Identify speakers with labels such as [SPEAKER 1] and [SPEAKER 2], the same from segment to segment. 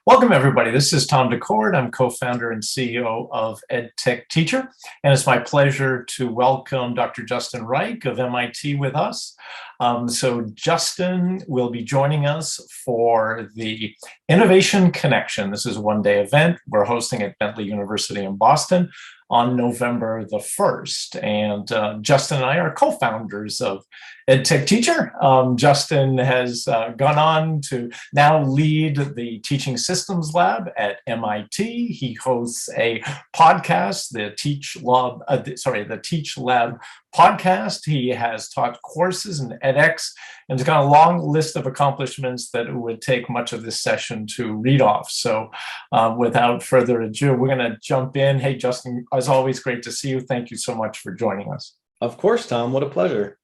[SPEAKER 1] Welcome, everybody. This is Tom DeCord. I'm co-founder and CEO of EdTech Teacher, and it's my pleasure to welcome Dr. Justin Reich of MIT with us. So Justin will be joining us for the Innovation Connection. This is a one-day event we're hosting at Bentley University in Boston on November the 1st. And Justin and I are co-founders of EdTech Teacher. Justin has gone on to now lead the Teaching Systems Lab at MIT. He hosts a podcast, the Teach Lab podcast. He has taught courses in edX and has got a long list of accomplishments that it would take much of this session to read off. So without further ado, we're going to jump in. Hey, Justin, as always, great to see you. Thank you so much for joining us.
[SPEAKER 2] Of course, Tom. What a pleasure.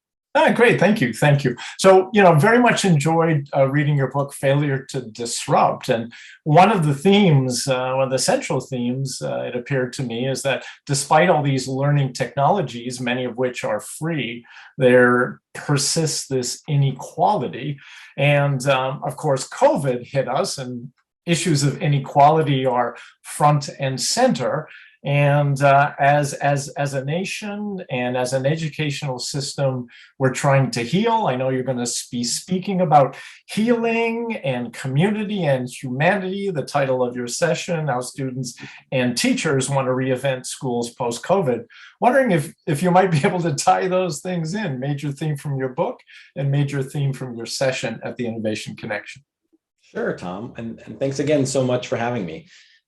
[SPEAKER 1] Great. Thank you. Thank you. So, very much enjoyed reading your book, Failure to Disrupt. And one of the themes, one of the central themes, it appeared to me, is that despite all these learning technologies, many of which are free, there persists this inequality. And of course, COVID hit us, and issues of inequality are front and center. And as a nation and as an educational system, we're trying to heal. I know you're going to be speaking about healing and community and humanity, the title of your session, how students and teachers want to reinvent schools post-COVID. Wondering if you might be able to tie those things in, major theme from your book and major theme from your session at the Innovation Connection.
[SPEAKER 2] Sure, Tom. And thanks again so much for having me.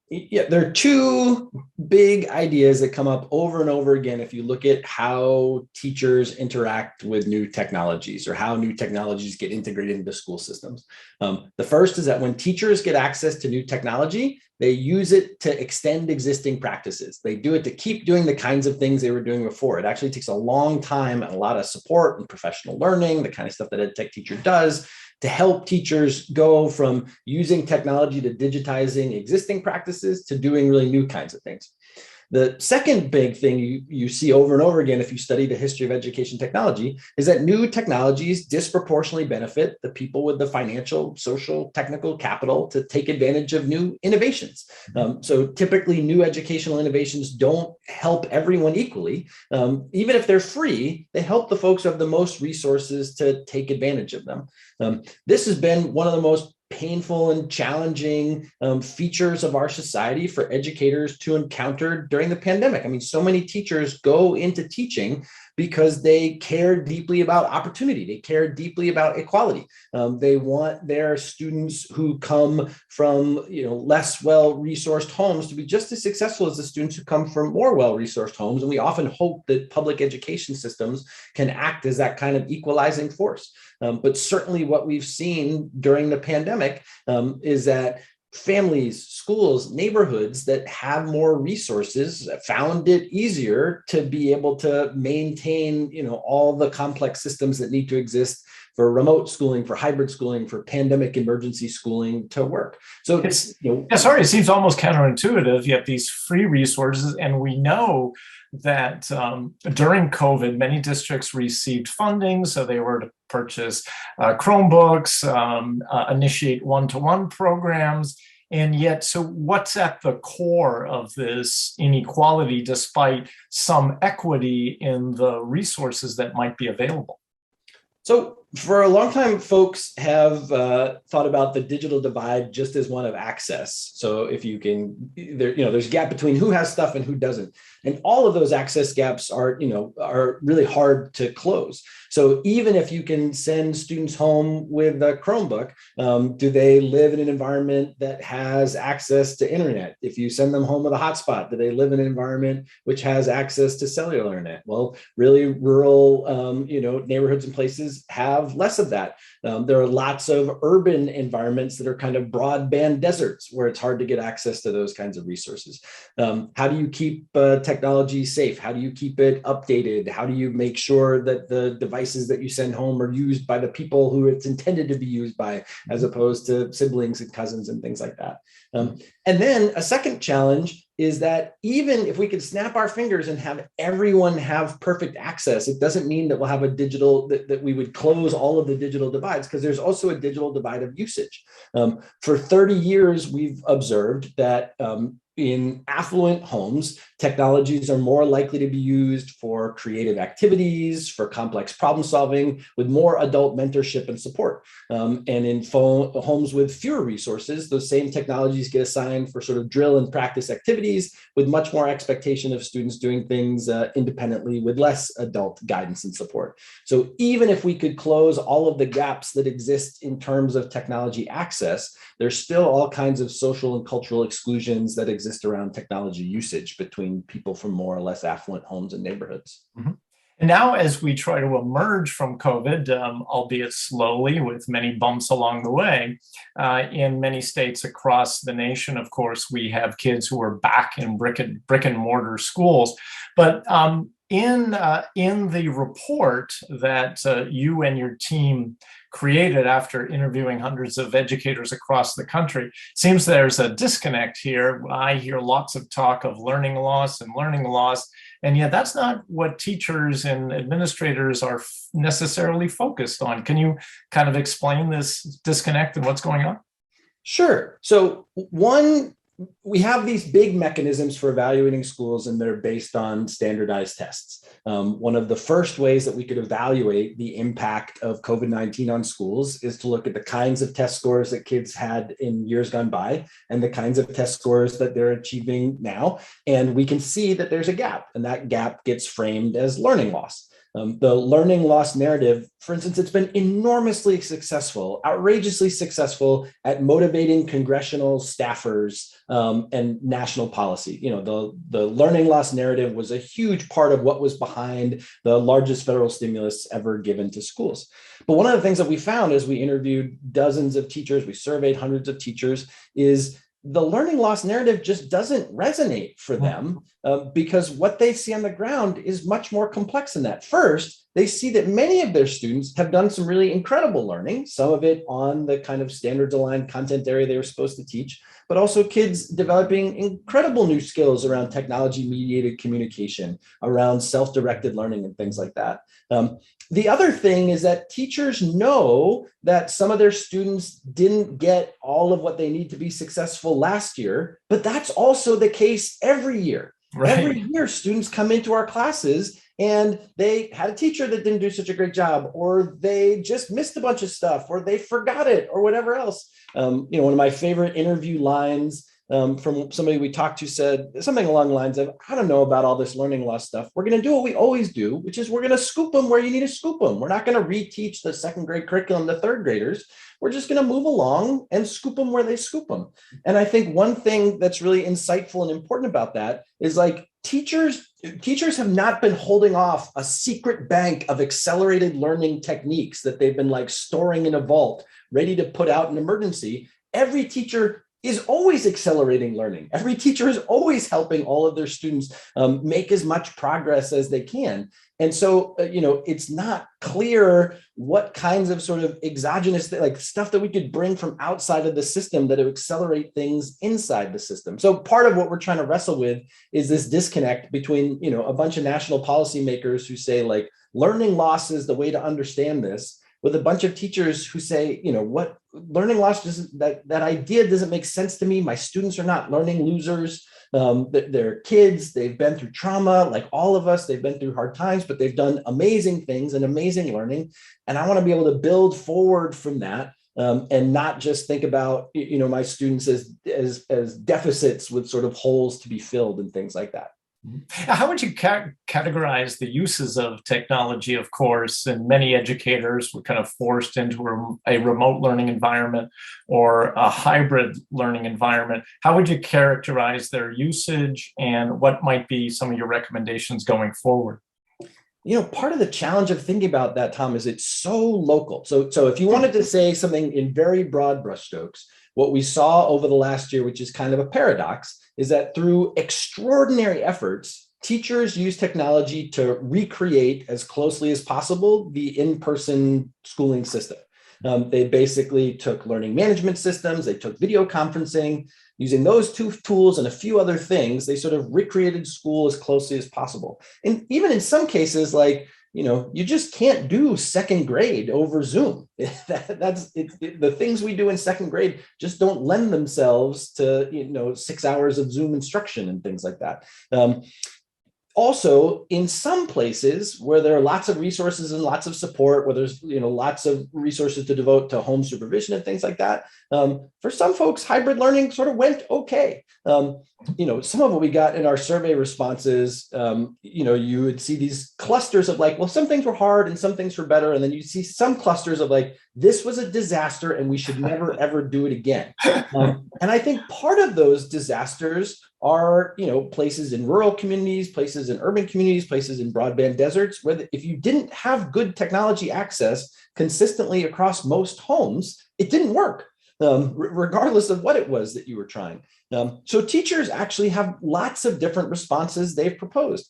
[SPEAKER 2] Yeah, there are two big ideas that come up over and over again if you look at how teachers interact with new technologies or how new technologies get integrated into school systems. The first is that when teachers get access to new technology, they use it to extend existing practices. They do it to keep doing the kinds of things they were doing before. It actually takes a long time and a lot of support and professional learning, the kind of stuff that EdTech Teacher does, to help teachers go from using technology to digitizing existing practices to doing really new kinds of things. The second big thing you see over and over again if you study the history of education technology is that new technologies disproportionately benefit the people with the financial, social, technical capital to take advantage of new innovations. So typically new educational innovations don't help everyone equally. Even if they're free, they help the folks who have the most resources to take advantage of them. This has been one of the most painful and challenging features of our society for educators to encounter during the pandemic. I mean, so many teachers go into teaching because they care deeply about opportunity. They care deeply about equality. They want their students who come from less well-resourced homes to be just as successful as the students who come from more well-resourced homes. And we often hope that public education systems can act as that kind of equalizing force. But certainly what we've seen during the pandemic is that families, schools, neighborhoods that have more resources found it easier to be able to maintain, all the complex systems that need to exist for remote schooling, for hybrid schooling, for pandemic emergency schooling to work. So
[SPEAKER 1] it seems almost counterintuitive. You have these free resources, and we know that during COVID, many districts received funding, so they were to purchase Chromebooks, initiate one-to-one programs. And yet, so what's at the core of this inequality, despite some equity in the resources that might be available?
[SPEAKER 2] So for a long time, folks have thought about the digital divide just as one of access. So if you can, there's a gap between who has stuff and who doesn't. And all of those access gaps are really hard to close. So even if you can send students home with a Chromebook, do they live in an environment that has access to internet? If you send them home with a hotspot, do they live in an environment which has access to cellular internet? Well, really rural, neighborhoods and places have less of that. There are lots of urban environments that are kind of broadband deserts where it's hard to get access to those kinds of resources. How do you keep technology safe? How do you keep it updated? How do you make sure that the devices that you send home are used by the people who it's intended to be used by, as opposed to siblings and cousins and things like that? And then a second challenge is that even if we could snap our fingers and have everyone have perfect access, it doesn't mean that we'll have a digital, that we would close all of the digital divides, because there's also a digital divide of usage. For 30 years, we've observed that in affluent homes, technologies are more likely to be used for creative activities, for complex problem solving, with more adult mentorship and support. And in homes with fewer resources, those same technologies get assigned for sort of drill and practice activities, with much more expectation of students doing things independently with less adult guidance and support. So even if we could close all of the gaps that exist in terms of technology access, there's still all kinds of social and cultural exclusions that exist around technology usage between people from more or less affluent homes and neighborhoods.
[SPEAKER 1] Mm-hmm. And now, as we try to emerge from COVID, albeit slowly with many bumps along the way, in many states across the nation, of course, we have kids who are back in brick and mortar schools. But in the report that you and your team created after interviewing hundreds of educators across the country, seems there's a disconnect here. I hear lots of talk of learning loss, and yet that's not what teachers and administrators are necessarily focused on. Can you kind of explain this disconnect and what's going on?
[SPEAKER 2] Sure. So one, we have these big mechanisms for evaluating schools, and they're based on standardized tests. One of the first ways that we could evaluate the impact of COVID-19 on schools is to look at the kinds of test scores that kids had in years gone by and the kinds of test scores that they're achieving now. And we can see that there's a gap, and that gap gets framed as learning loss. The learning loss narrative, for instance, it's been enormously successful, outrageously successful at motivating congressional staffers and national policy. You know, the learning loss narrative was a huge part of what was behind the largest federal stimulus ever given to schools. But one of the things that we found as we interviewed dozens of teachers, we surveyed hundreds of teachers, is the learning loss narrative just doesn't resonate for them because what they see on the ground is much more complex than that. First, they see that many of their students have done some really incredible learning, some of it on the kind of standards aligned content area they were supposed to teach, but also kids developing incredible new skills around technology mediated communication, around self-directed learning and things like that. The other thing is that teachers know that some of their students didn't get all of what they need to be successful last year, but that's also the case every year. Right. Every year, students come into our classes and they had a teacher that didn't do such a great job, or they just missed a bunch of stuff, or they forgot it, or whatever else. One of my favorite interview lines from somebody we talked to said something along the lines of, I don't know about all this learning loss stuff. We're going to do what we always do, which is we're going to scoop them where you need to scoop them. We're not going to reteach the second grade curriculum to third graders. We're just going to move along and scoop them where they scoop them. And I think one thing that's really insightful and important about that is like teachers have not been holding off a secret bank of accelerated learning techniques that they've been like storing in a vault, ready to put out in emergency. Every teacher is always accelerating learning. Every teacher is always helping all of their students make as much progress as they can. And so, it's not clear what kinds of sort of exogenous, like stuff that we could bring from outside of the system that would accelerate things inside the system. So part of what we're trying to wrestle with is this disconnect between, a bunch of national policymakers who say like learning loss is the way to understand this, with a bunch of teachers who say, what learning loss doesn't, that idea doesn't make sense to me. My students are not learning losers. They're kids. They've been through trauma, like all of us. They've been through hard times, but they've done amazing things and amazing learning. And I want to be able to build forward from that and not just think about, my students as deficits with sort of holes to be filled and things like that.
[SPEAKER 1] How would you categorize the uses of technology? Of course, and many educators were kind of forced into a remote learning environment or a hybrid learning environment. How would you characterize their usage, and what might be some of your recommendations going forward?
[SPEAKER 2] Part of the challenge of thinking about that, Tom, is it's so local. So if you wanted to say something in very broad brushstrokes, what we saw over the last year, which is kind of a paradox, is that through extraordinary efforts, teachers use technology to recreate as closely as possible the in-person schooling system. They basically took learning management systems, they took video conferencing, using those two tools and a few other things, they sort of recreated school as closely as possible. And even in some cases, like, you just can't do second grade over Zoom. The things we do in second grade just don't lend themselves to 6 hours of Zoom instruction and things like that. Also, in some places where there are lots of resources and lots of support, where there's lots of resources to devote to home supervision and things like that, for some folks, hybrid learning sort of went okay. Some of what we got in our survey responses, you would see these clusters of like, well, some things were hard and some things were better, and then you see some clusters of like, this was a disaster and we should never ever do it again. And I think part of those disasters are, places in rural communities, places in urban communities, places in broadband deserts, where if you didn't have good technology access consistently across most homes, it didn't work, regardless of what it was that you were trying. So teachers actually have lots of different responses they've proposed.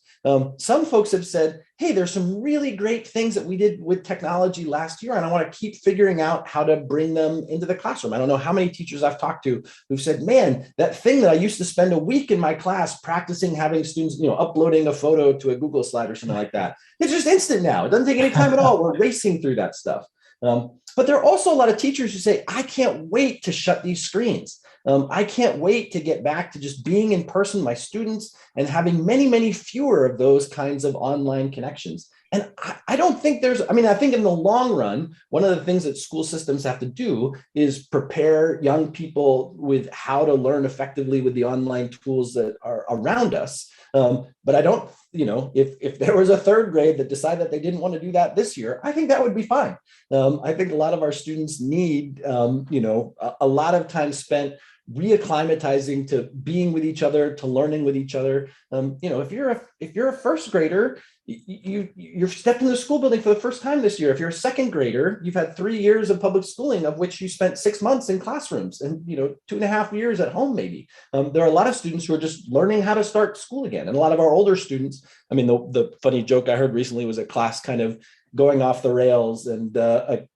[SPEAKER 2] Some folks have said, hey, there's some really great things that we did with technology last year, and I want to keep figuring out how to bring them into the classroom. I don't know how many teachers I've talked to who've said, man, that thing that I used to spend a week in my class practicing having students, uploading a photo to a Google slide or something like that, it's just instant now. It doesn't take any time at all. We're racing through that stuff. But there are also a lot of teachers who say, I can't wait to shut these screens. I can't wait to get back to just being in person with my students and having many, many fewer of those kinds of online connections. And I don't think I think in the long run, one of the things that school systems have to do is prepare young people with how to learn effectively with the online tools that are around us. But I don't, if there was a third grade that decided that they didn't want to do that this year, I think that would be fine. I think a lot of our students need, a lot of time spent reacclimatizing to being with each other, to learning with each other. If you're a first grader, you're stepped into the school building for the first time this year. If you're a second grader, you've had 3 years of public schooling, of which you spent 6 months in classrooms and 2.5 years at home, maybe. There are a lot of students who are just learning how to start school again. And a lot of our older students, the funny joke I heard recently was a class kind of going off the rails, and a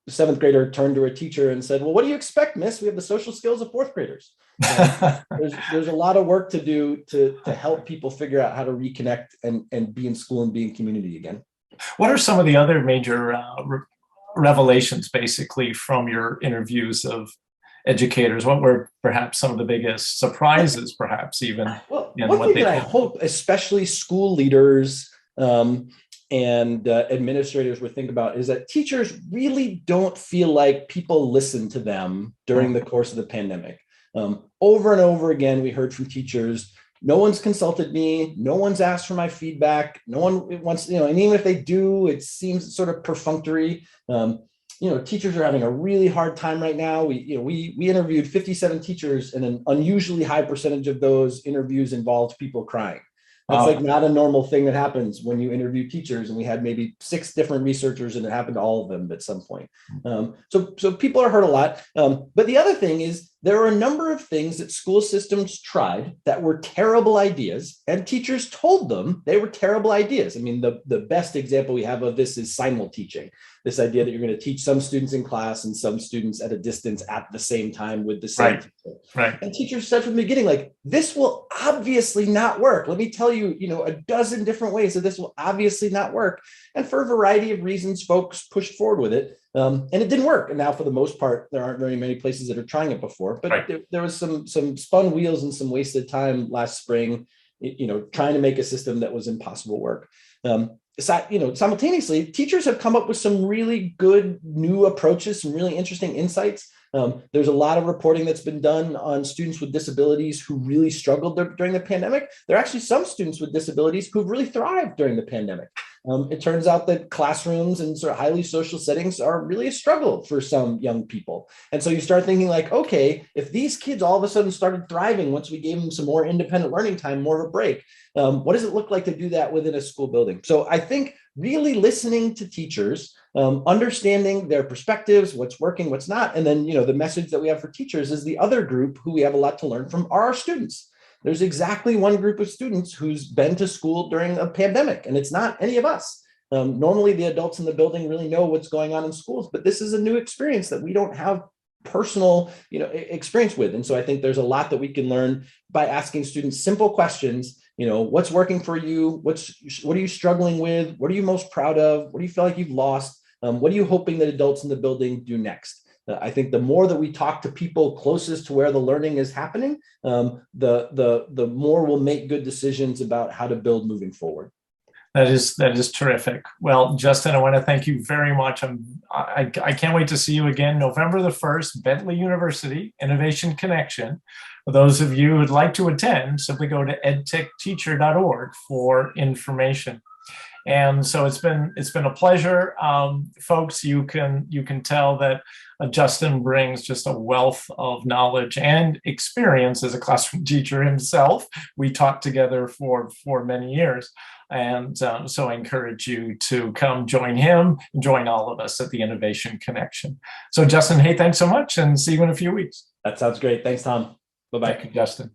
[SPEAKER 2] seventh grader turned to her teacher and said, well, what do you expect, miss? We have the social skills of fourth graders. There's a lot of work to do to help people figure out how to reconnect and be in school and be in community again.
[SPEAKER 1] What are some of the other major revelations, basically, from your interviews of educators? What were perhaps some of the biggest surprises, perhaps even?
[SPEAKER 2] Well, one thing that I hope, especially school leaders and administrators would think about, is that teachers really don't feel like people listen to them during the course of the pandemic. Over and over again, we heard from teachers, no one's consulted me, no one's asked for my feedback, no one wants, and even if they do, it seems sort of perfunctory. Teachers are having a really hard time right now. We interviewed 57 teachers, and an unusually high percentage of those interviews involved people crying. That's like not a normal thing that happens when you interview teachers. And we had maybe 6 different researchers, and it happened to all of them at some point. So people are hurt a lot. But the other thing is, there are a number of things that school systems tried that were terrible ideas, and teachers told them they were terrible ideas. The best example we have of this is simul-teaching. This idea that you're going to teach some students in class and some students at a distance at the same time with the same teacher.
[SPEAKER 1] Right.
[SPEAKER 2] And teachers said from the beginning, like, this will obviously not work. Let me tell you, a dozen different ways that this will obviously not work. And for a variety of reasons, folks pushed forward with it. And it didn't work. And now, for the most part, there aren't very many places that are trying it before. But there was some spun wheels and some wasted time last spring, trying to make a system that was impossible work. Simultaneously, teachers have come up with some really good new approaches, some really interesting insights. There's a lot of reporting that's been done on students with disabilities who really struggled during the pandemic. There are actually some students with disabilities who've really thrived during the pandemic. It turns out that classrooms and sort of highly social settings are really a struggle for some young people. And so you start thinking like, okay, if these kids all of a sudden started thriving once we gave them some more independent learning time, more of a break, what does it look like to do that within a school building? So I think really listening to teachers, understanding their perspectives, what's working, what's not. And then, the message that we have for teachers is the other group who we have a lot to learn from are our students. There's exactly one group of students who's been to school during a pandemic, and it's not any of us. Normally, the adults in the building really know what's going on in schools, but this is a new experience that we don't have personal, experience with. And so I think there's a lot that we can learn by asking students simple questions. What's working for you? What are you struggling with? What are you most proud of? What do you feel like you've lost? What are you hoping that adults in the building do next? I think the more that we talk to people closest to where the learning is happening, the more we'll make good decisions about how to build moving forward.
[SPEAKER 1] That is terrific. Well, Justin, I want to thank you very much. I can't wait to see you again, November the 1st, Bentley University, Innovation Connection. For those of you who'd like to attend, simply go to edtechteacher.org for information. And so it's been a pleasure, folks. You can tell that Justin brings just a wealth of knowledge and experience as a classroom teacher himself. We taught together for many years, and so I encourage you to come join him, join all of us at the Innovation Connection. So Justin, hey, thanks so much, and see you in a few weeks.
[SPEAKER 2] That sounds great. Thanks, Tom. Bye-bye.
[SPEAKER 1] Thank you, Justin.